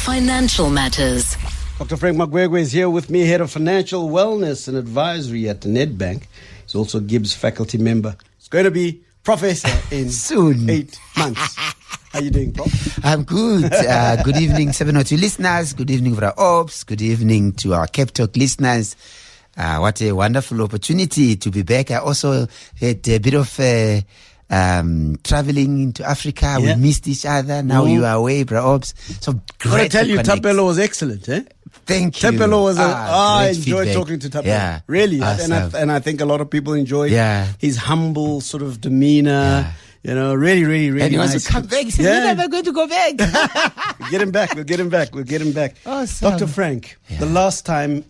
financial matters. Dr. Frank Magwegwe is here with me, Head of Financial Wellness and Advisory at Nedbank. He's also GIBS faculty member. He's going to be professor in soon 8 months. How are you doing, Prof? I'm good. Good evening, 702 listeners. Good evening, Vra Ops. Good evening to our Cape Talk listeners. What a wonderful opportunity to be back. I also had a bit of traveling into Africa. Yeah. We missed each other. Now you are away, Vra Ops. So great. I tell you, connect. Tapelo was excellent, eh? Thank you. Tapelo was I enjoyed feedback. talking to Tapelo. Yeah. Really. Awesome. And I think a lot of people enjoyed his humble sort of demeanor. Yeah. You know, really And he nice. wants to come back. He said, when am I going to go back? We'll get him back. Awesome. Dr. Frank, the last time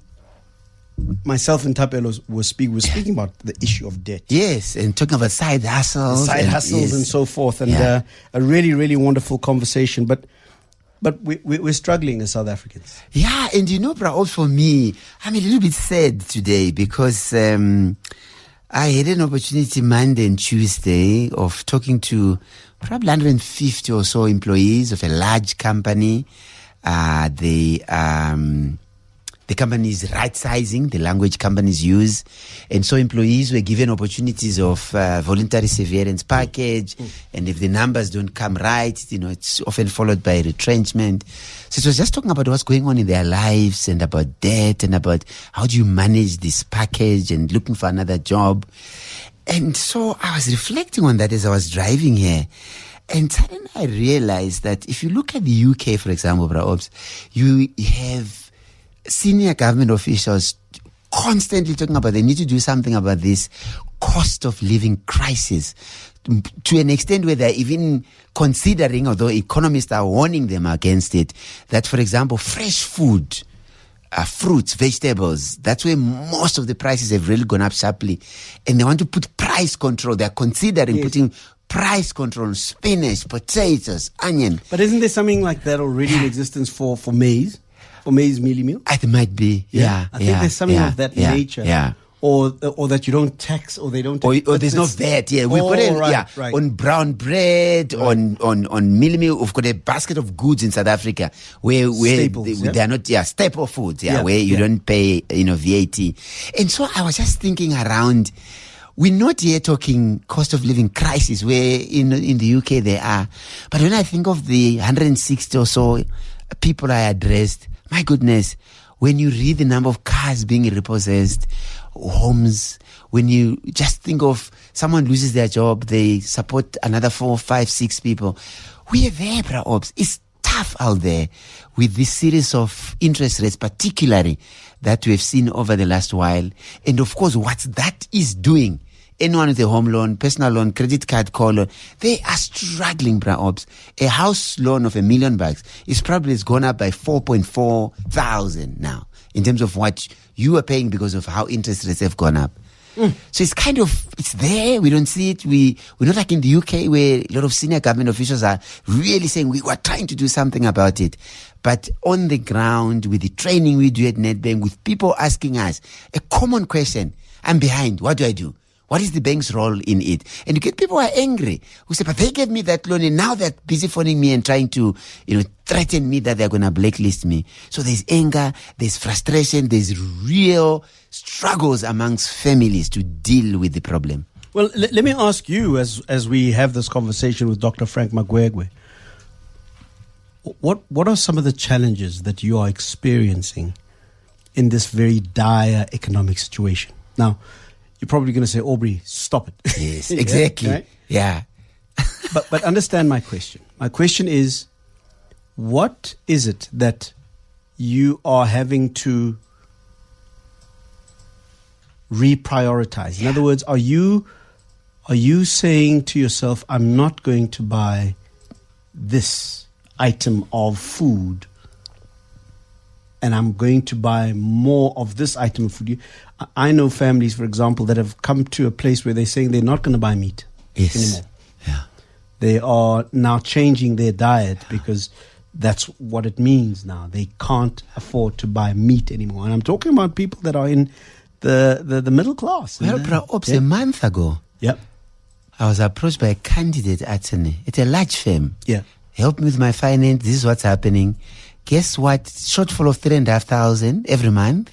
myself and Tapelo were speaking about the issue of debt. Yes, and talking about side hustles. And so forth. And a really, really wonderful conversation. But we're struggling as South Africans. Yeah, and you know, bro, for me, I'm a little bit sad today because I had an opportunity Monday and Tuesday of talking to probably 150 or so employees of a large company. The company is right-sizing the language companies use. And so employees were given opportunities of voluntary severance package. And if the numbers don't come right, you know, it's often followed by retrenchment. So it was just talking about what's going on in their lives and about debt and about how do you manage this package and looking for another job. And so I was reflecting on that as I was driving here. And suddenly I realized that if you look at the UK, for example, Bra-Ops, you have senior government officials constantly talking about they need to do something about this cost of living crisis to an extent where they're even considering, although economists are warning them against it, that, for example, fresh food, fruits, vegetables, that's where most of the prices have really gone up sharply. And they want to put price control. They're considering putting price control on spinach, potatoes, onion. But isn't there something like that already in existence for maize? For maize mealie meal? It might be, I think there's something of that nature. Yeah. Or that you don't tax, or they don't tax. Or there's no VAT, We've got right. On brown bread, on mealie meal. We've got a basket of goods in South Africa where Staples, they're not, staple foods, where you don't pay, VAT. And so I was just thinking around, we're not here talking cost of living crisis where in the UK they are. But when I think of the 160 or so people I addressed, my goodness, when you read the number of cars being repossessed, homes, when you just think of someone loses their job, they support another 4, 5, 6 people. We are there, Bra-Ops. It's tough out there with this series of interest rates, particularly that we have seen over the last while. And of course, what that is doing, anyone with a home loan, personal loan, credit card, car loan, they are struggling, Bra-Ops. A house loan of $1 million is probably has gone up by 4.4 thousand now in terms of what you are paying because of how interest rates have gone up. So it's there. We don't see it. We're not like in the UK where a lot of senior government officials are really saying we are trying to do something about it. But on the ground, with the training we do at Nedbank, with people asking us a common question, I'm behind. What do I do? What is the bank's role in it? And you get people who are angry, who say, but they gave me that loan and now they're busy phoning me and trying to, threaten me that they're going to blacklist me. So there's anger, there's frustration, there's real struggles amongst families to deal with the problem. Well, let me ask you as we have this conversation with Dr. Frank Magwegwe, what are some of the challenges that you are experiencing in this very dire economic situation? Now, you're probably going to say, Aubrey, stop it. Yes, exactly. Right? Yeah. But understand my question. My question is, what is it that you are having to reprioritize? In other words, are you saying to yourself, I'm not going to buy this item of food and I'm going to buy more of this item of food? I know families, for example, that have come to a place where they're saying they're not going to buy meat anymore. Yeah. They are now changing their diet because that's what it means now. They can't afford to buy meat anymore. And I'm talking about people that are in the middle class. Well, perhaps a month ago, I was approached by a candidate attorney at a large firm. Yeah. Help me with my finance. This is what's happening. guess what? Shortfall of 3,500 every month.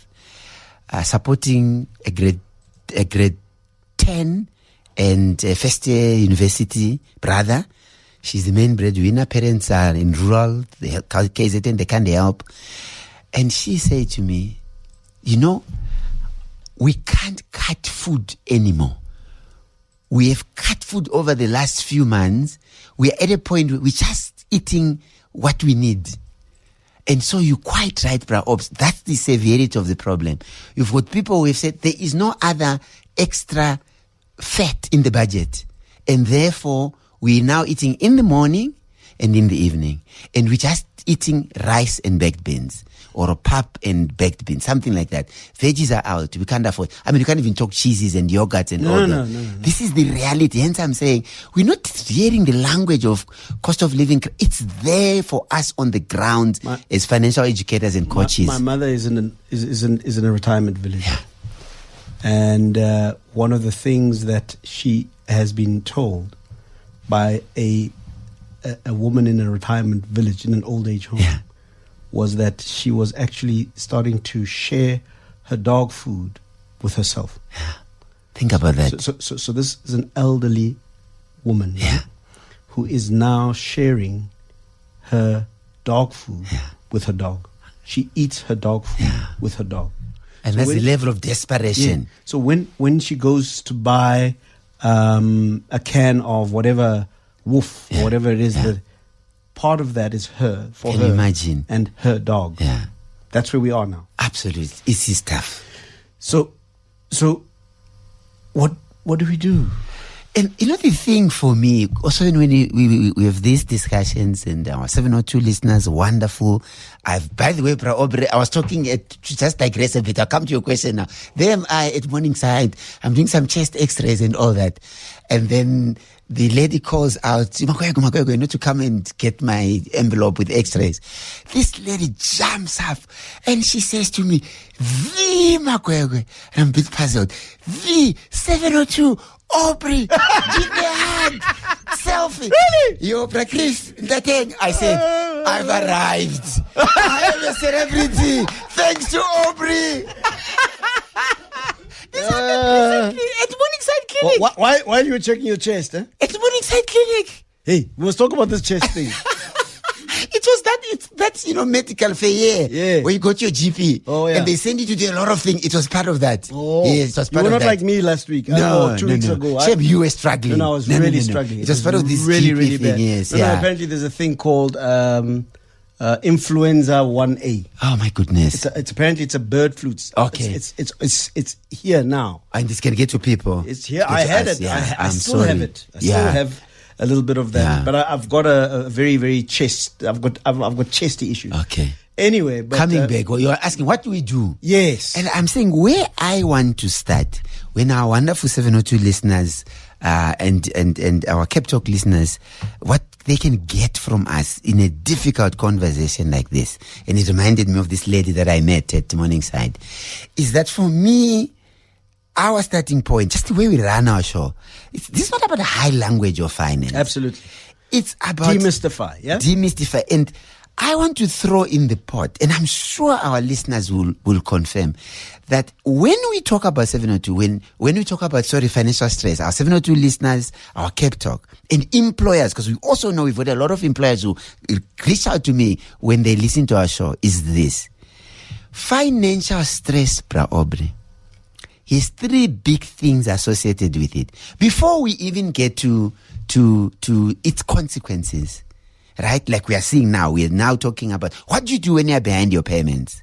Supporting a grade 10 and first year university brother. She's the main breadwinner. Parents are in rural, KZN, they can't help. And she said to me, we can't cut food anymore. We have cut food over the last few months. We're at a point where we're just eating what we need. And so you're quite right, Bra Ops. That's the severity of the problem. You've got people who have said there is no other extra fat in the budget. And therefore, we're now eating in the morning and in the evening. And we're just eating rice and baked beans. Or a pap and baked beans, something like that. Veggies are out. We can't afford. I mean, you can't even talk cheeses and yogurts and all that. No. This is the reality. Hence, I'm saying we're not hearing the language of cost of living. It's there for us on the ground as financial educators and coaches. My mother is in a retirement village, and one of the things that she has been told by a woman in a retirement village in an old age home. Yeah. Was that she was actually starting to share her dog food with herself. Yeah. Think about that. So this is an elderly woman who is now sharing her dog food with her dog. She eats her dog food with her dog. And that's the level of desperation. Yeah. So when she goes to buy a can of whatever woof or whatever it is that part of that is her, for Can her you imagine? And her dog. Yeah. That's where we are now. Absolutely. It's his stuff. So what do we do? And the thing for me, also when we have these discussions and our 702 listeners, wonderful. By the way, I was talking to just digress a bit. I'll come to your question now. There am I at Morningside. I'm doing some chest x-rays and all that. And then the lady calls out, Magwegwe, you need to come and get my envelope with x-rays. This lady jumps up and she says to me, V Magwegwe. And I'm a bit puzzled. V 702 Aubrey, give me a hand. Selfie. Really? Yo, Chris, that thing. I said, I've arrived. I am a celebrity. Thanks to Aubrey. This happened recently at Morningside Clinic. While you were checking your chest, eh? At Morningside Clinic. Hey, we must talk about this chest thing. That's medical fair, where you go to your GP, and they send you to do a lot of things. It was part of that. Oh, yes, it was part you were of not that. like me last week. 2 weeks ago. Shame, you were struggling. No, I was really struggling. It was part of this really, GP really thing. bad. Yes, No, apparently there's a thing called influenza 1A. Oh my goodness! It's apparently a bird flu. Okay, it's here now, and this can get to people. It's here. I had it. Yeah, I still have it. I still have a little bit of that, but I've got a very, very chest. I've got chesty issues. Okay. Anyway, but coming back, well, you're asking what do we do? Yes, and I'm saying where I want to start when our wonderful 702 listeners and our Cape Talk listeners, what they can get from us in a difficult conversation like this, and it reminded me of this lady that I met at Morningside, is that for me, our starting point, just the way we run our show, this is not about a high language of finance. Absolutely. It's about demystify, demystify. And I want to throw in the pot, and I'm sure our listeners will confirm that when we talk about 702, when we talk about financial stress, our 702 listeners, our Cape Talk, and employers, because we also know we've got a lot of employers who reach out to me when they listen to our show, is this. Financial stress, Bra Aubrey, has 3 big things associated with it. Before we even get to its consequences, right? Like we are seeing now, we are now talking about what do you do when you're behind your payments?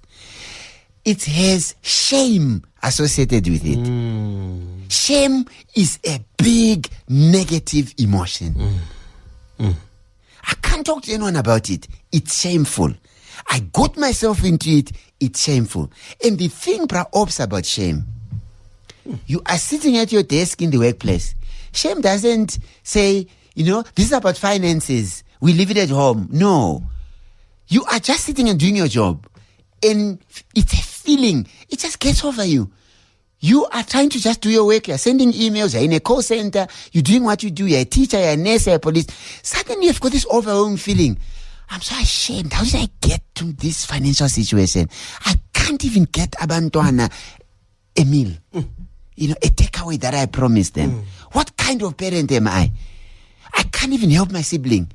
It has shame associated with it. Shame is a big negative emotion. I can't talk to anyone about it. It's shameful. I got myself into it. It's shameful. And the thing, Bra Ops, about shame, you are sitting at your desk in the workplace. Shame doesn't say, this is about finances. We leave it at home. No. You are just sitting and doing your job. And it's a feeling. It just gets over you. You are trying to just do your work. You're sending emails. You're in a call center. You're doing what you do. You're a teacher. You're a nurse. You're a police. Suddenly you've got this overwhelming feeling. I'm so ashamed. How did I get to this financial situation? I can't even get abantwana a meal. A takeaway that I promised them. What kind of parent am I? I can't even help my sibling.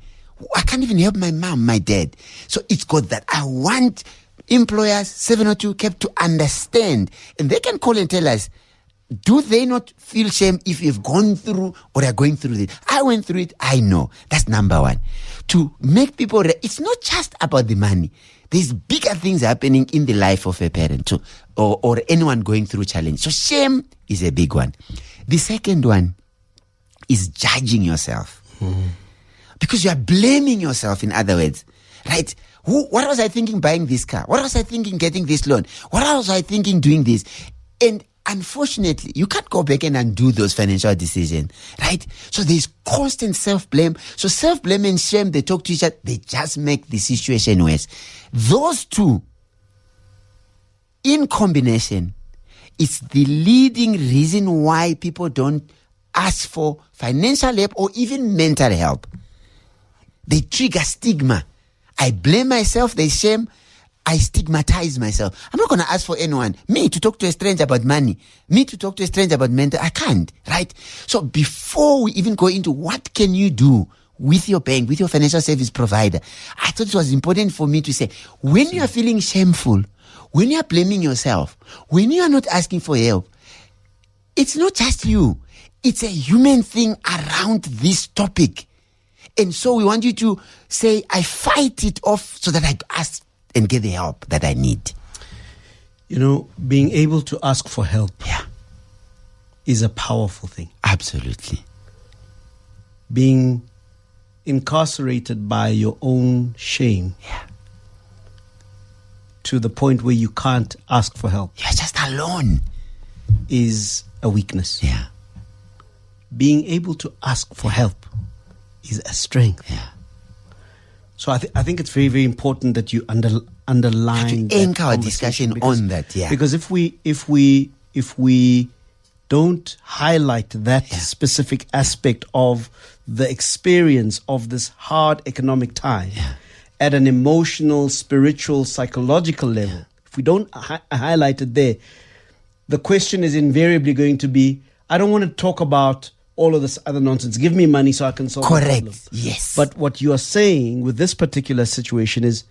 I can't even help my mom, my dad. So it's got that. I want employers, 702 Cape, to understand. And they can call and tell us, do they not feel shame if you've gone through or are going through it? I went through it. I know. That's number one. To make people, it's not just about the money. There's bigger things happening in the life of a parent too, or anyone going through challenge. So shame is a big one. The second one is judging yourself. Because you are blaming yourself, in other words. Right? What was I thinking buying this car? What was I thinking getting this loan? What was I thinking doing this? And unfortunately, you can't go back and undo those financial decisions, right? So there's constant self-blame. So self-blame and shame, they talk to each other. They just make the situation worse. Those two, in combination, it's the leading reason why people don't ask for financial help or even mental help. They trigger stigma. I blame myself, there's shame. I stigmatize myself. I'm not going to ask for anyone, me to talk to a stranger about money, me to talk to a stranger about mental. I can't, right? So before we even go into what can you do with your bank, with your financial service provider, I thought it was important for me to say, when you are feeling shameful, when you are blaming yourself, when you are not asking for help, it's not just you. It's a human thing around this topic. And so we want you to say, I fight it off so that I ask and get the help that I need. Being able to ask for help is a powerful thing. Absolutely. Being incarcerated by your own shame to the point where you can't ask for help. You're just alone. Is a weakness. Yeah. Being able to ask for help is a strength. Yeah. So I think it's very, very important that you underline to anchor our discussion on that. Yeah. Because if we don't highlight that specific aspect of the experience of this hard economic time at an emotional, spiritual, psychological level, if we don't highlight it there, the question is invariably going to be, I don't want to talk about all of this other nonsense. Give me money so I can solve the problem. Yes. But what you are saying with this particular situation is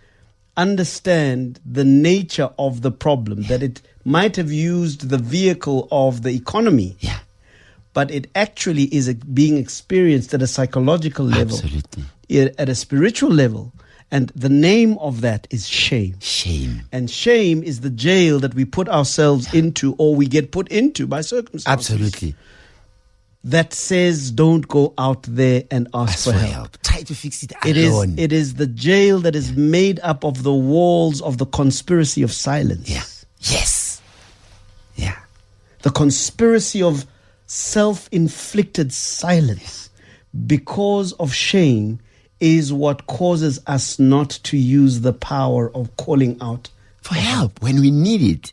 understand the nature of the problem, that it might have used the vehicle of the economy, but it actually is being experienced at a psychological level, at a spiritual level. And the name of that is shame. Shame. And shame is the jail that we put ourselves into, or we get put into by circumstances. Absolutely. That says don't go out there and ask for help. Try to fix it alone. It is the jail that is made up of the walls of the conspiracy of silence. Yeah. Yes. Yeah. The conspiracy of self-inflicted silence because of shame is what causes us not to use the power of calling out for help when we need it.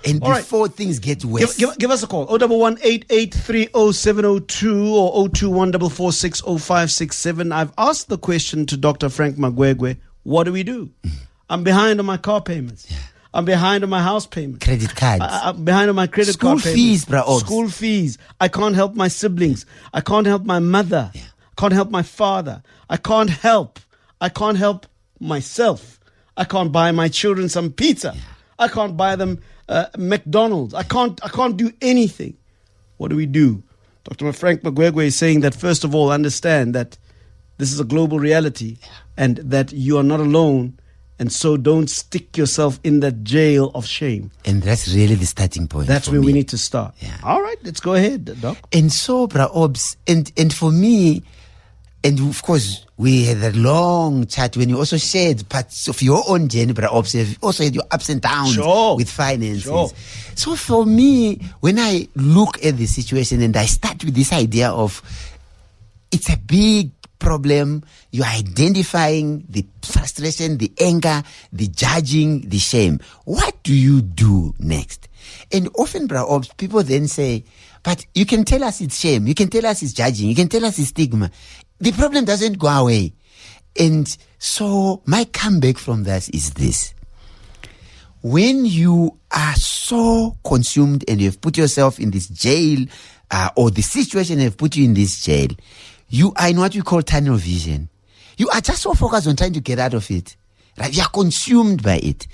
And before things get worse. Give us a call. 011-883-0702 or 021-446-0567. I've asked the question to Dr. Frank Magwegwe, what do we do? I'm behind on my car payments. I'm behind on my house payments. Credit cards. I'm behind on my credit card payments. School fees. I can't help my siblings. I can't help my mother. I can't help my father. I can't help myself. I can't buy my children some pizza. I can't buy them McDonald's. I can't do anything. What do we do? Dr. Frank Magwegwe is saying that, first of all, understand that this is a global reality and that you are not alone. And so don't stick yourself in that jail of shame. And that's really the starting point. That's where we need to start. All right, let's go ahead, Doc. And so, Bra Obs, and for me, and of course, we had a long chat when you also shared parts of your own journey, Bra Obs. You also had your ups and downs with finances. So for me, when I look at the situation and I start with this idea of it's a big problem, you're identifying the frustration, the anger, the judging, the shame. What do you do next? And often, Bra Obs, people then say, but you can tell us it's shame, you can tell us it's judging, you can tell us it's stigma. The problem doesn't go away. And so my comeback from that is this. When you are so consumed and you have put yourself in this jail, or the situation have put you in this jail, you are in what we call tunnel vision. You are just so focused on trying to get out of it. Right? You are consumed by it.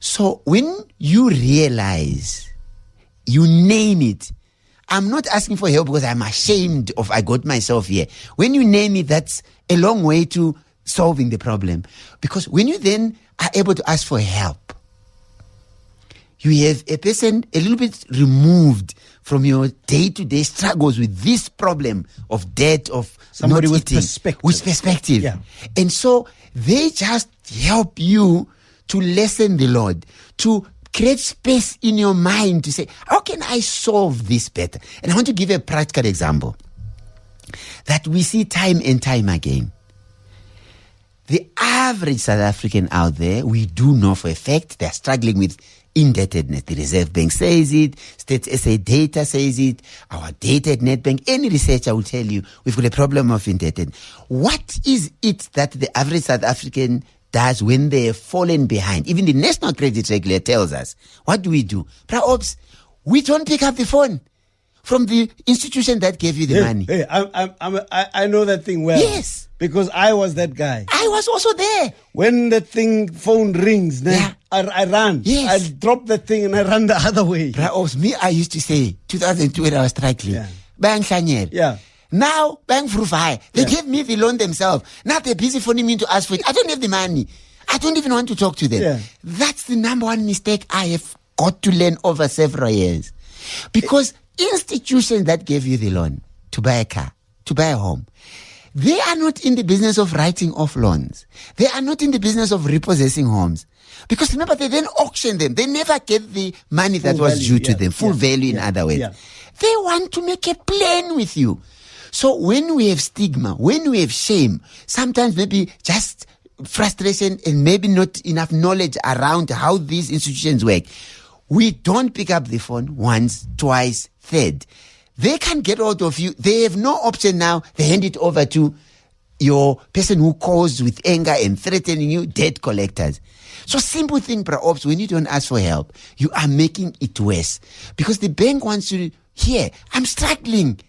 So when you realize, you name it, I'm not asking for help because I'm ashamed of I got myself here. When you name it, that's a long way to solving the problem. Because when you then are able to ask for help, you have a person a little bit removed from your day-to-day struggles with this problem of debt, of somebody not with eating, perspective. with perspective. Yeah. And so they just help you to lessen the load, to create space in your mind to say, how can I solve this better? And I want to give a practical example that we see time and time again. The average South African out there, we do know for a fact they're struggling with indebtedness. The Reserve Bank says it, State SA data says it, our data at Nedbank, any researcher will tell you we've got a problem of indebtedness. What is it that the average South African does when they have fallen behind? Even the National Credit Regulator tells us, what do? Perhaps we don't pick up the phone from the institution that gave you the money. Hey, I know that thing well. Yes. Because I was that guy. I was also there. When the phone rings, Yeah. I ran. Yes. I dropped the thing and I ran the other way. Perhaps me, I used to say, 2002 when I was struggling, Yeah. Bang Shaniel. Yeah. Now, Bang Frufai. They Yeah. gave me the loan themselves. Now they're busy phoning me to ask for it. I don't have the money. I don't even want to talk to them. Yeah. That's the number one mistake I have got to learn over several years. Because institutions that gave you the loan to buy a car, to buy a home, they are not in the business of writing off loans. They are not in the business of repossessing homes. Because remember, they then auction them. They never get the money that Full was value, due to yeah, them, full yeah, value in yeah, other words. yeah. They want to make a plan with you. So when we have stigma, when we have shame, sometimes maybe just frustration and maybe not enough knowledge around how these institutions work, we don't pick up the phone once, twice, third. They can't get hold of you. They have no option now. They hand it over to your person who calls with anger and threatening you, debt collectors. So simple thing, perhaps, when you don't ask for help, you are making it worse. Because the bank wants to hear, I'm struggling.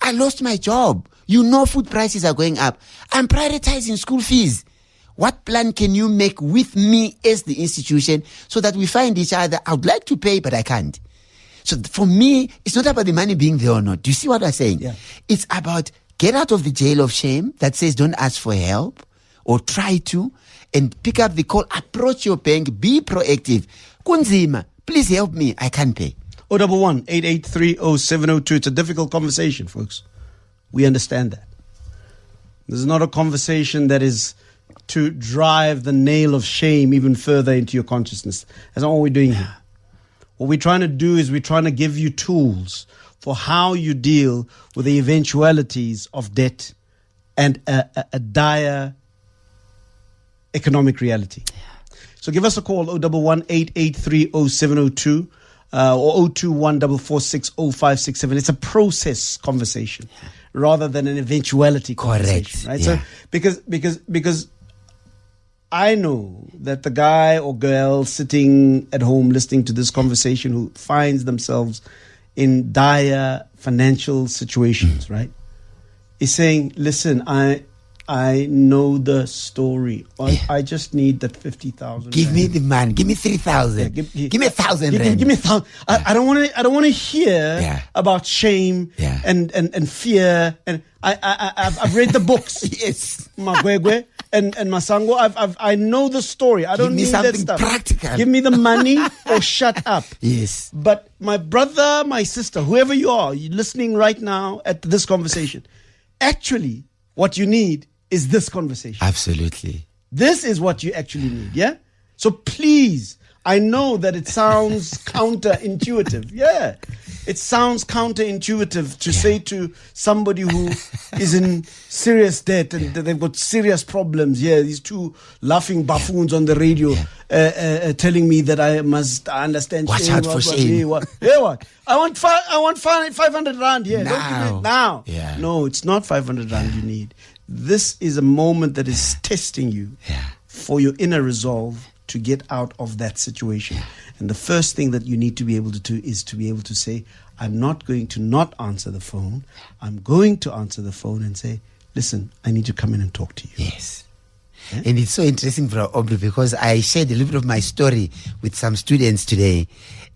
I lost my job. You know food prices are going up. I'm prioritizing school fees. What plan can you make with me as the institution so that we find each other? I would like to pay, but I can't. So for me, it's not about the money being there or not. Do you see what I'm saying? Yeah. It's about get out of the jail of shame that says don't ask for help or try to, and pick up the call, approach your bank, be proactive. Kunzima, please help me. I can't pay. 011-883-0702. It's a difficult conversation, folks. We understand that. This is not a conversation that is to drive the nail of shame even further into your consciousness. That's not what we're doing here. What we're trying to do is we're trying to give you tools for how you deal with the eventualities of debt and a dire economic reality. So give us a call, 011-883-0702 or 021-446-0567. It's a process conversation rather than an eventuality conversation. Right? Yeah. So because I know that the guy or girl sitting at home listening to this conversation who finds themselves in dire financial situations, right, is saying, listen, I know the story. I just need that 50,000. Give me the money. Give me 3,000. Give me 1,000 rand. Give me 1,000. I don't want to hear about shame and fear. And I've read the books. Yes. Magwegwe and Masango. I know the story. I don't need that stuff. Practical. Give me the money or shut up. Yes. But my brother, my sister, whoever you are, you're listening right now at this conversation. Actually, what you need is this conversation. Absolutely. This is what you actually need, yeah? So please, I know that it sounds counterintuitive. Yeah, it sounds counterintuitive to say to somebody who is in serious debt and they've got serious problems. Yeah, these two laughing buffoons on the radio telling me that I must understand. Watch out for shame. What? I want 500 rand. Yeah, now. don't give it now. Yeah. No, it's not 500 rand you need. this is a moment that is testing you for your inner resolve to get out of that situation. And the first thing that you need to be able to do is to be able to say, I'm not going to not answer the phone. I'm going to answer the phone and say, listen, I need to come in and talk to you. Yes. Yeah? And it's so interesting, Bro Aubrey, because I shared a little bit of my story with some students today.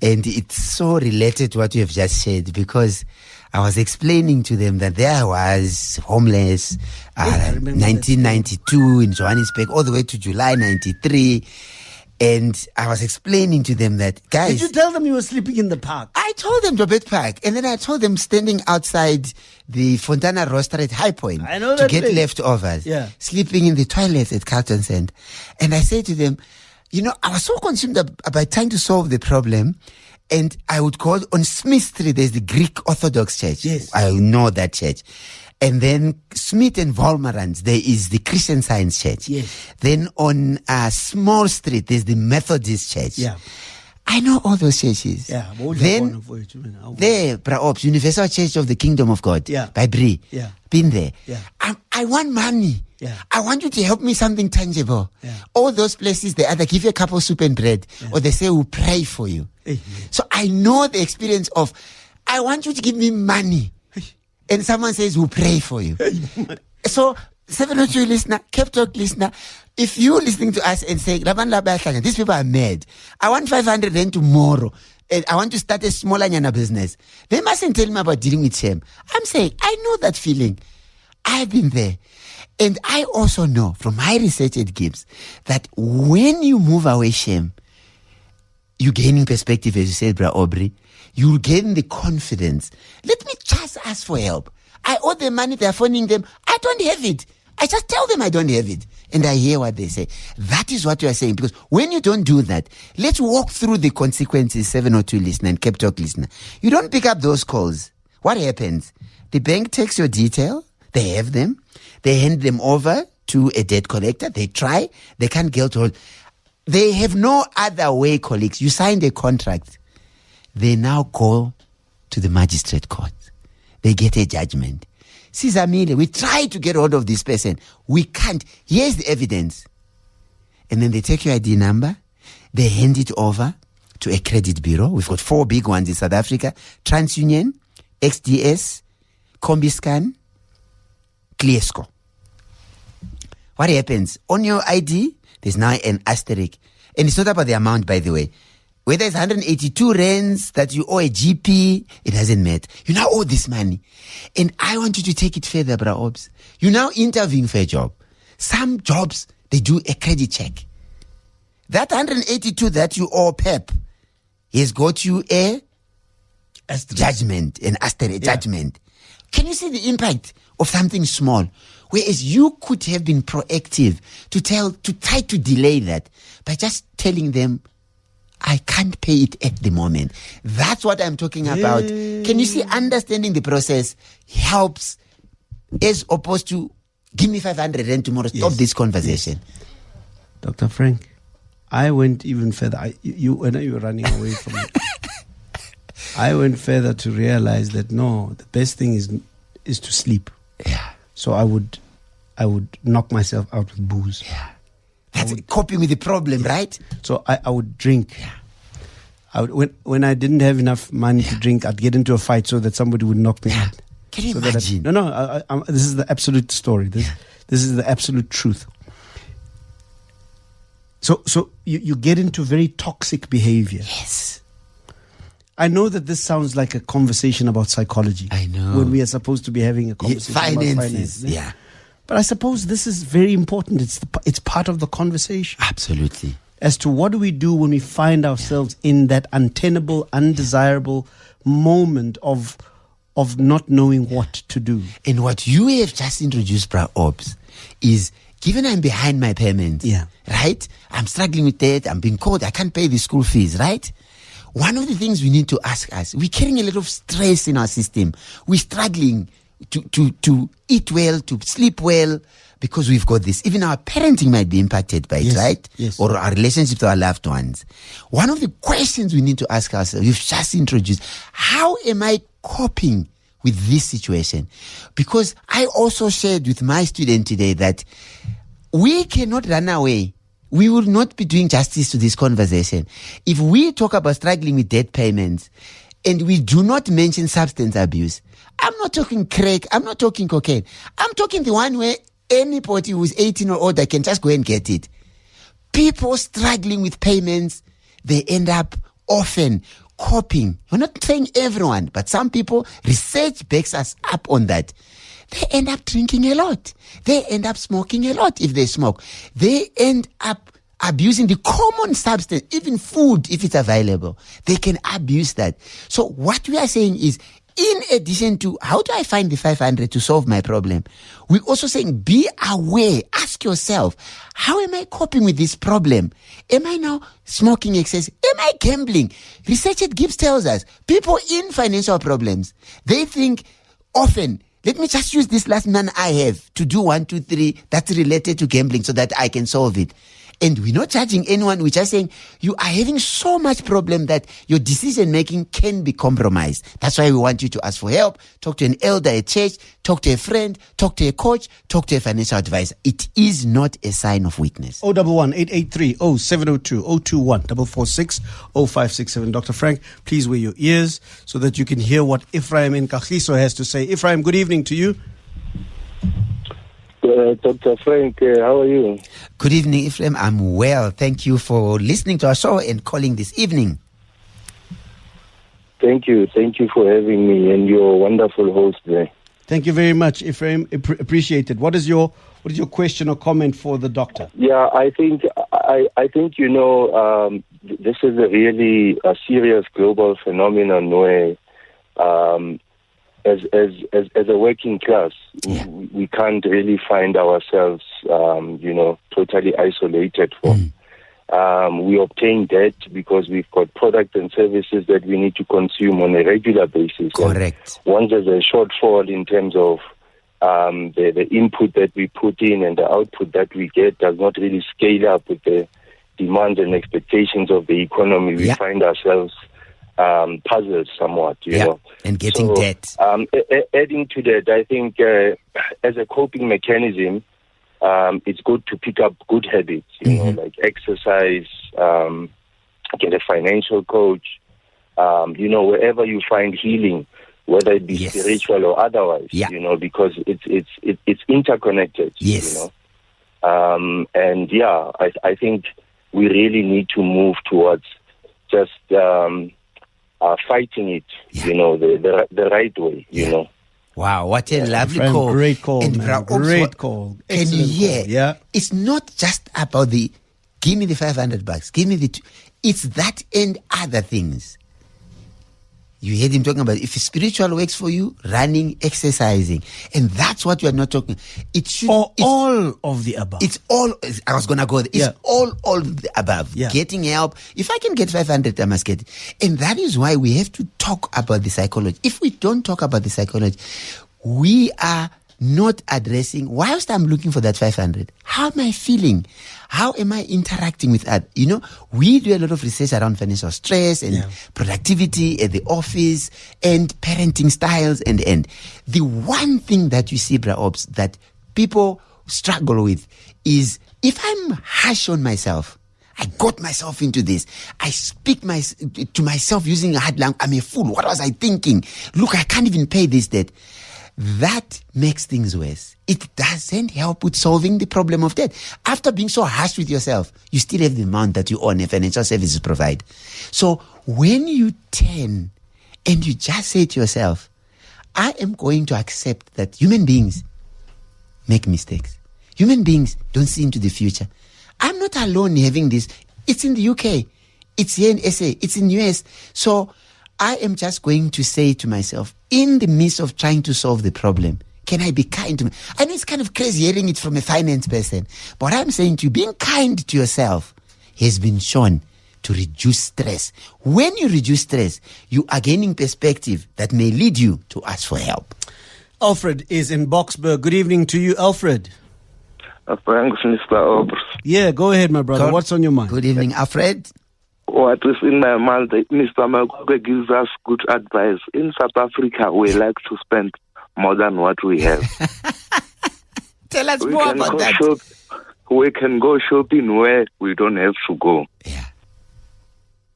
And it's so related to what you have just said, because I was explaining to them that there I was homeless, 1992 in Johannesburg, all the way to July 93. And I was explaining to them that, guys... Did you tell them you were sleeping in the park? I told them Jobet Park. And then I told them standing outside the Fontana Roaster at High Point to get leftovers. Yeah. Sleeping in the toilets at Carlton Center. And I said to them, you know, I was so consumed about trying to solve the problem. And I would go on Smith Street, there's the Greek Orthodox Church. Yes. I know that church. And then Smith and Volmarans, there is the Christian Science Church. Yes. Then on Small Street, there's the Methodist Church. Yeah. I know all those churches. Yeah. Then there, Praops, Universal Church of the Kingdom of God. Yeah. By Brie. Yeah. Been there. Yeah. I want money. Yeah. I want you to help me something tangible. Yeah. All those places, they either give you a cup of soup and bread, or they say, we'll pray for you. So I know the experience of, I want you to give me money. And someone says, we'll pray for you. So, 702 listener, Cape Talk listener, if you're listening to us and saying, these people are mad. I want 500 then tomorrow. And I want to start a smaller Nyana business. They mustn't tell me about dealing with shame. I'm saying, I know that feeling. I've been there. And I also know from my research at GIBS that when you move away shame, you're gaining perspective, as you said, Bra Aubrey. You gain the confidence. Let me just ask for help. I owe them money. They're phoning them. I don't have it. I just tell them I don't have it. And I hear what they say. That is what you are saying. Because when you don't do that, let's walk through the consequences, 702 listener and Cape Talk listener. You don't pick up those calls. What happens? The bank takes your detail. They have them. They hand them over to a debt collector. They try. They can't get hold. They have no other way, colleagues. You signed a contract. They now go to the magistrate court. They get a judgment. Sizamile, we try to get hold of this person. We can't. Here's the evidence. And then they take your ID number. They hand it over to a credit bureau. We've got 4 big ones in South Africa. TransUnion, XDS, Combiscan, Clearsco. What happens? On your ID, there's now an asterisk. And it's not about the amount, by the way. Whether it's 182 rands that you owe a GP, it hasn't met. You now owe this money. And I want you to take it further, Bra Obs. You're now interviewing for a job. Some jobs, they do a credit check. That 182 that you owe PEP, he's got you a judgment, an asterisk judgment. Can you see the impact of something small? Whereas you could have been proactive to try to delay that by just telling them, I can't pay it at the moment. That's what I'm talking about. Can you see, understanding the process helps as opposed to give me 500 and tomorrow stop this conversation. Dr. Frank, I went even further. When you were running away from it, I went further to realize that no, the best thing is to sleep. Yeah. So I would knock myself out with booze. Yeah. That's coping with the problem, right? So I would drink. Yeah. When I didn't have enough money to drink, I'd get into a fight so that somebody would knock me out. Can you imagine? This is the absolute story. This is the absolute truth. So you get into very toxic behavior. Yes. I know that this sounds like a conversation about psychology. I know. When we are supposed to be having a conversation about finance. Yeah. But I suppose this is very important. It's part of the conversation. Absolutely. As to what do we do when we find ourselves in that untenable, undesirable moment of not knowing what to do. And what you have just introduced, Bra Ops, is given I'm behind my payments, right? I'm struggling with debt. I'm being caught. I can't pay the school fees, right? One of the things we need to ask us, we're carrying a lot of stress in our system. We're struggling to eat well, to sleep well, because we've got this. Even our parenting might be impacted by it, right? Yes. Or our relationships with our loved ones. One of the questions we need to ask ourselves, you've just introduced, how am I coping with this situation. Because I also shared with my student today that we cannot run away. We will not be doing justice to this conversation if we talk about struggling with debt payments and we do not mention substance abuse. I'm not talking crack. I'm not talking cocaine. I'm talking the one where anybody who is 18 or older can just go and get it. People struggling with payments, they end up often coping. We're not saying everyone, but some people, research backs us up on that. They end up drinking a lot. They end up smoking a lot if they smoke. They end up abusing the common substance, even food, if it's available. They can abuse that. So what we are saying is, in addition to how do I find the 500 to solve my problem, we're also saying be aware. Ask yourself, how am I coping with this problem? Am I now smoking excess? Am I gambling? Research at GIBS tells us people in financial problems, they think often, let me just use this last man I have to do 1, 2, 3 that's related to gambling so that I can solve it. And we're not judging anyone. We're just saying you are having so much problem that your decision making can be compromised. That's why we want you to ask for help. Talk to an elder at church. Talk to a friend. Talk to a coach. Talk to a financial advisor. It is not a sign of weakness. 011-883-0702 021-446-0567. Dr. Frank, please wear your ears so that you can hear what Ephraim in Kagiso has to say. Ephraim, good evening to you. Dr. Frank, how are you? Good evening, Ephraim. I'm well. Thank you for listening to our show and calling this evening. Thank you. Thank you for having me and your wonderful host there. Thank you very much, Ephraim. Appreciate it. What is your question or comment for the doctor? Yeah, I think this is a really serious global phenomenon where as a working class, we can't really find ourselves, totally isolated from. We obtain debt because we've got products and services that we need to consume on a regular basis. Correct. And once there's a shortfall in terms of the input that we put in and the output that we get does not really scale up with the demands and expectations of the economy, we find ourselves puzzled somewhat, you know. And getting debt. Adding to that, I think as a coping mechanism, it's good to pick up good habits, you know, like exercise, get a financial coach, wherever you find healing, whether it be spiritual or otherwise, you know, because it's interconnected, you know. I think we really need to move towards just fighting it, you know, the right way, you know. Wow, what a lovely call. Great call, and man. Great call. Can you hear? Call. Yeah. It's not just about give me the $500, give me it's that and other things. You heard him talking about if spiritual works for you, running, exercising. And that's what we are not talking. It should all of the above. It's all, I was going to go there. It's all of the above. Yeah. Getting help. If I can get 500, I must get it. And that is why we have to talk about the psychology. If we don't talk about the psychology, we are not addressing, whilst I'm looking for that 500, how am I feeling? How am I interacting with others? You know, we do a lot of research around financial stress and productivity at the office and parenting styles and the one thing that you see, Bra Ops, that people struggle with is if I'm harsh on myself, I got myself into this. I speak to myself using a hard language. I'm a fool. What was I thinking? Look, I can't even pay this debt. That makes things worse. It doesn't help with solving the problem of debt. After being so harsh with yourself, you still have the amount that you own a financial services provide. So when you turn and you just say to yourself, I am going to accept that human beings make mistakes. Human beings don't see into the future. I'm not alone having this. It's in the UK. It's here in SA. It's in US. So I am just going to say to myself, in the midst of trying to solve the problem, can I be kind to me? I know it's kind of crazy hearing it from a finance person, but I'm saying to you, being kind to yourself has been shown to reduce stress. When you reduce stress, you are gaining perspective that may lead you to ask for help. Alfred is in Boksburg. Good evening to you, Alfred. Frank, Yeah, go ahead, my brother. What's on your mind? Good evening, Alfred. what is in my mind, Mr. Magwegwe gives us good advice. In South Africa, we like to spend more than what we have. Tell us more about that. We can go shopping where we don't have to go. Yeah.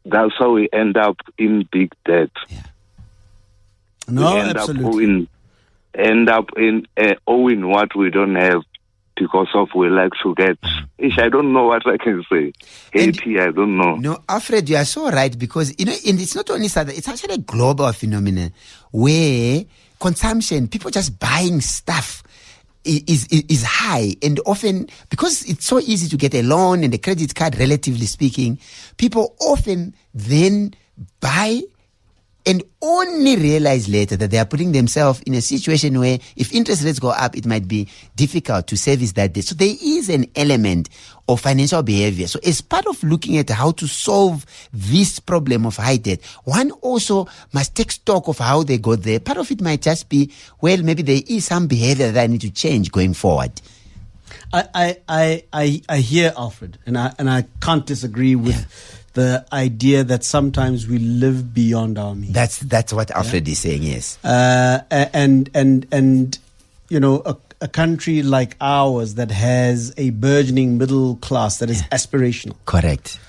That's how we end up in big debt. Yeah. No, we absolutely. End up in owing what we don't have because of we like to get. I don't know what I can say. Haiti, I don't know. No, Alfred, you are so right, because and it's not only South, it's actually a global phenomenon where consumption, people just buying stuff is high, and often because it's so easy to get a loan and a credit card, relatively speaking, people often then buy and only realize later that they are putting themselves in a situation where if interest rates go up, it might be difficult to service that debt. So there is an element of financial behavior. So as part of looking at how to solve this problem of high debt, one also must take stock of how they got there. Part of it might just be, well, maybe there is some behavior that I need to change going forward. I hear Alfred, and I can't disagree with the idea that sometimes we live beyond our means. That's what Alfred is saying, yes. And a country like ours that has a burgeoning middle class that is aspirational. Correct.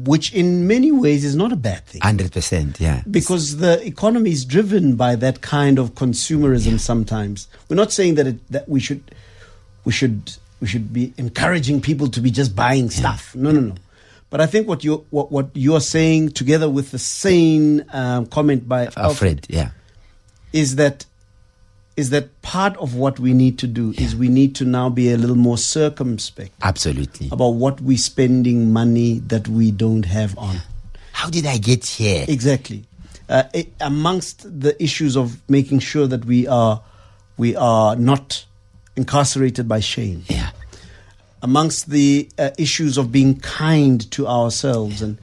Which in many ways is not a bad thing. 100%, yeah. Because the economy is driven by that kind of consumerism sometimes. We're not saying that we should be encouraging people to be just buying stuff. No. But I think what you're saying, together with the sane comment by Alfred, is that part of what we need to do is we need to now be a little more circumspect. Absolutely. About what we're spending money that we don't have on. How did I get here? Exactly. Amongst the issues of making sure that we are not incarcerated by shame. Yeah. Amongst the issues of being kind to ourselves and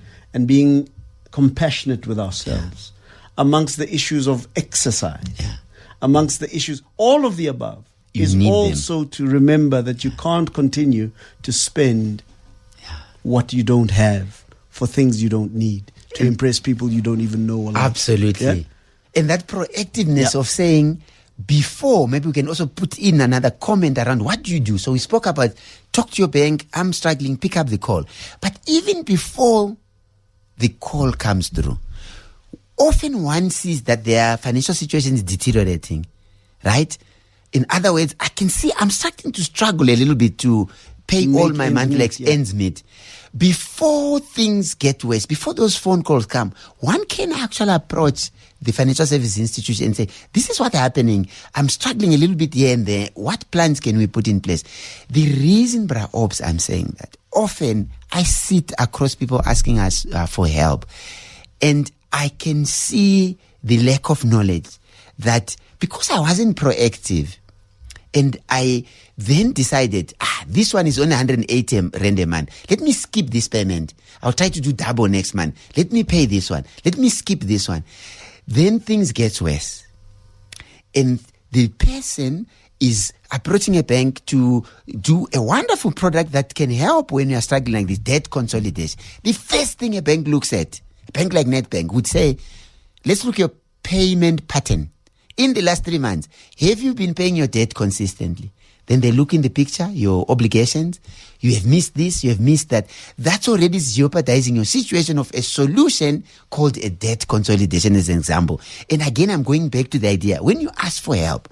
being compassionate with ourselves, amongst the issues of exercise, amongst the issues, all of the above is also to remember that you can't continue to spend what you don't have for things you don't need, to impress people you don't even know. Absolutely. Yeah? And that proactiveness of saying, before, maybe we can also put in another comment around what do you do. So we spoke about talk to your bank, I'm struggling, pick up the call. But even before the call comes through, often one sees that their financial situation is deteriorating, right? In other words, I can see I'm starting to struggle a little bit to pay all my monthly ends meet. Before things get worse, before those phone calls come, one can actually approach the financial service institution and say, this is what's happening. I'm struggling a little bit here and there. What plans can we put in place? The reason, Bra Ops, I'm saying that, often I sit across people asking us for help, and I can see the lack of knowledge that because I wasn't proactive, and I then decided, this one is only 180 rand a month. Let me skip this payment. I'll try to do double next month. Let me pay this one. Let me skip this one. Then things get worse. And the person is approaching a bank to do a wonderful product that can help when you're struggling like this, debt consolidation. The first thing a bank looks at, a bank like Nedbank would say, let's look at your payment pattern. In the last 3 months, have you been paying your debt consistently? Then they look in the picture, your obligations. You have missed this, you have missed that. That's already jeopardizing your situation of a solution called a debt consolidation as an example. And again, I'm going back to the idea. When you ask for help,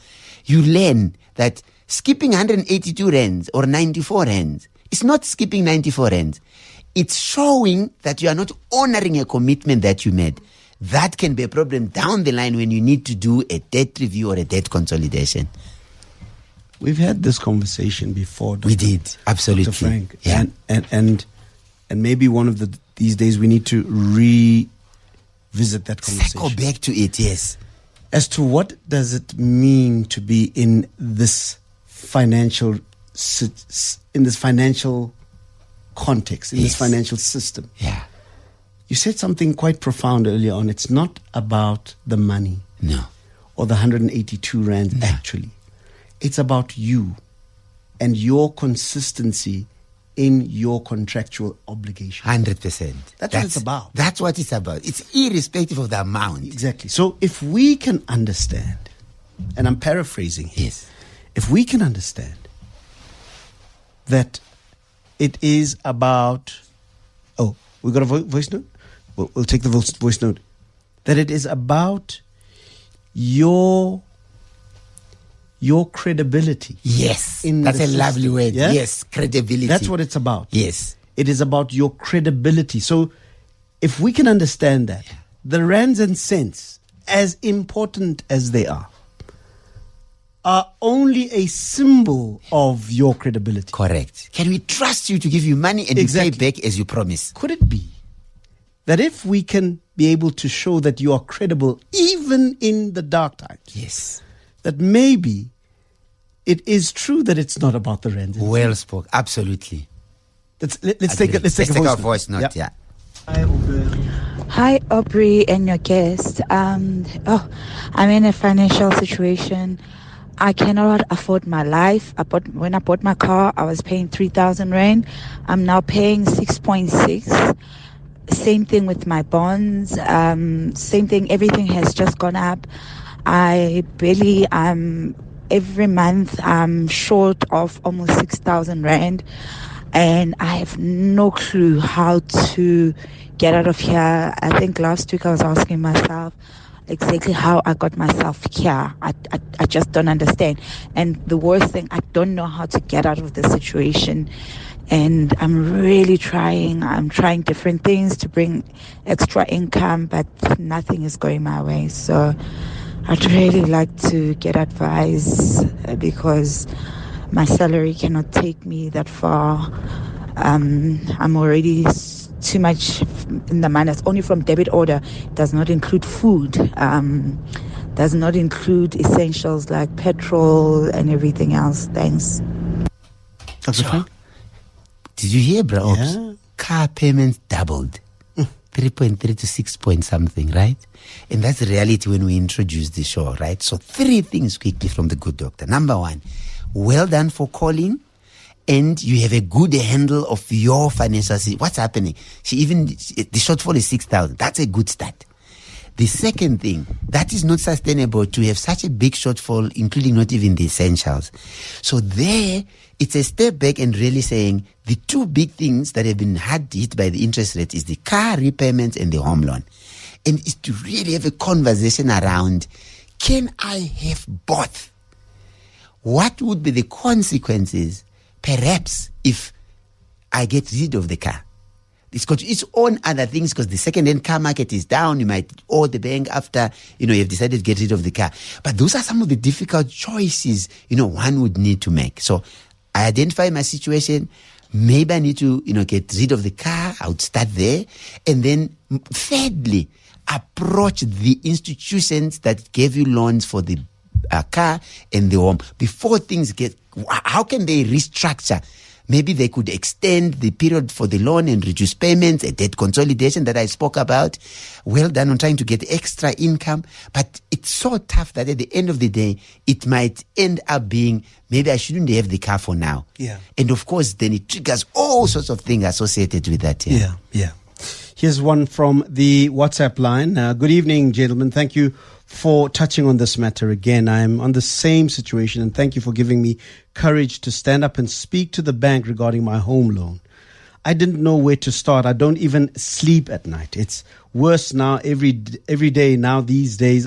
you learn that skipping 182 rands or 94 rands is not skipping 94 rands. It's showing that you are not honoring a commitment that you made. That can be a problem down the line when you need to do a debt review or a debt consolidation. We've had this conversation before. We did, absolutely. Dr. Frank. Yeah. And maybe one of these days we need to revisit that conversation. Go back to it, yes. As to what does it mean to be in this financial context, in this financial system. Yeah. You said something quite profound earlier on. It's not about the money. No. Or the 182 rand, actually. It's about you and your consistency in your contractual obligation. 100%. That's what it's about. That's what it's about. It's irrespective of the amount. Exactly. So if we can understand, and I'm paraphrasing here, Yes. if we can understand that it is about, we got a voice note? We'll take the voice note. That it is about your credibility. Yes. In That's the a lovely system. word. Yeah? Yes. Credibility. That's what it's about. Yes. It is about your credibility. So if we can understand that, the rands and cents, as important as they are only a symbol of your credibility. Correct. Can we trust you to give you money and you pay back as you promise? Could it be that if we can be able to show that you are credible even in the dark times, Yes. that maybe it is true that it's not about the rand? Well spoken. Absolutely. Let's take a voice note. Yeah. Hi, Aubrey and your guest. I'm in a financial situation. I cannot afford my life. When I bought my car, I was paying 3,000 rand. I'm now paying 6.6. Same thing with my bonds. Same thing. Everything has just gone up. Every month I'm short of almost 6,000 rand. And I have no clue how to get out of here. I think last week I was asking myself exactly how I got myself here. I just don't understand. And the worst thing, I don't know how to get out of the situation. And I'm really trying. I'm trying different things to bring extra income, but nothing is going my way. So I'd really like to get advice because my salary cannot take me that far. I'm already too much in the minus. Only from debit order. Does not include food. Does not include essentials like petrol and everything else. Thanks. Dr. Frank? Did you hear, bro? Yeah. Car payments doubled. 3.3 to 6 point something, right? And that's the reality when we introduce the show, right? So 3 things quickly from the good doctor. Number 1, well done for calling. And you have a good handle of your financial situation. What's happening? The shortfall is 6,000. That's a good start. The second thing, that is not sustainable to have such a big shortfall, including not even the essentials. So there, it's a step back and really saying the 2 big things that have been hard hit by the interest rate is the car repayments and the home loan. And it's to really have a conversation around, can I have both? What would be the consequences, perhaps, if I get rid of the car? It's got its own other things because the second-hand car market is down. You might owe the bank after, you've decided to get rid of the car. But those are some of the difficult choices, one would need to make. So I identify my situation. Maybe I need to, get rid of the car. I would start there. And then thirdly, approach the institutions that gave you loans for the car and the home before things how can they restructure? Maybe they could extend the period for the loan and reduce payments, a debt consolidation that I spoke about. Well done on trying to get extra income. But it's so tough that at the end of the day, it might end up being, maybe I shouldn't have the car for now. Yeah. And of course, then it triggers all sorts of things associated with that. Yeah. Here's one from the WhatsApp line. Good evening, gentlemen. Thank you for touching on this matter again. I'm on the same situation, and thank you for giving me courage to stand up and speak to the bank regarding my home loan. I didn't know where to start. I don't even sleep at night. It's worse now every day now these days.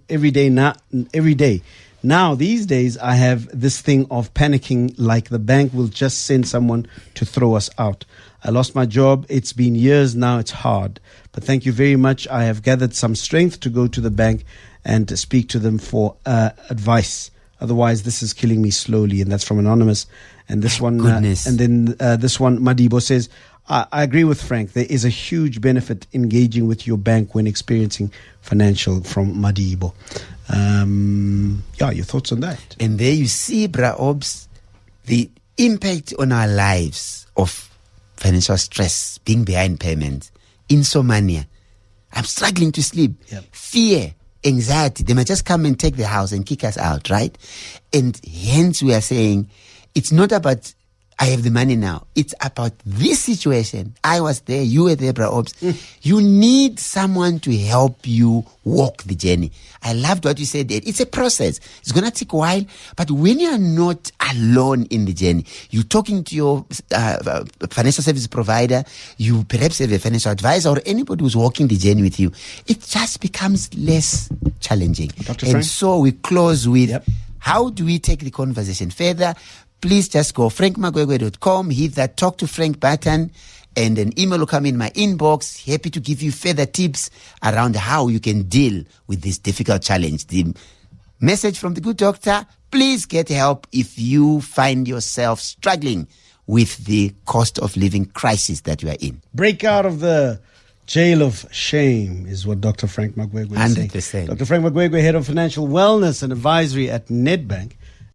Every day. Now these days I have this thing of panicking like the bank will just send someone to throw us out. I lost my job. It's been years now. It's hard. But thank you very much. I have gathered some strength to go to the bank and speak to them for advice. Otherwise, this is killing me slowly. And that's from Anonymous. And this one, and then this one, Madibo says, I agree with Frank. There is a huge benefit engaging with your bank when experiencing financial from Madibo. Your thoughts on that? And there you see, Bra Obs, the impact on our lives of financial stress, being behind payments, insomnia. I'm struggling to sleep. Yep. Fear, anxiety. They might just come and take the house and kick us out, right? And hence we are saying it's not about I have the money now. It's about this situation. I was there, you were there, Bra Ops. You need someone to help you walk the journey. I loved what you said there. It's a process. It's going to take a while, but when you are not alone in the journey, you're talking to your financial service provider, you perhaps have a financial advisor or anybody who's walking the journey with you, it just becomes less challenging. Dr. And Frank? so we close with, how do we take the conversation further? Please just go frankmagwegwe.com, hit that Talk to Frank button, and an email will come in my inbox. Happy to give you further tips around how you can deal with this difficult challenge. The message from the good doctor, please get help if you find yourself struggling with the cost of living crisis that you are in. Break out of the jail of shame is what Dr. Frank Magwegwe is saying. 100%. Dr. Frank Magwegwe, Head of Financial Wellness and Advisory at Nedbank.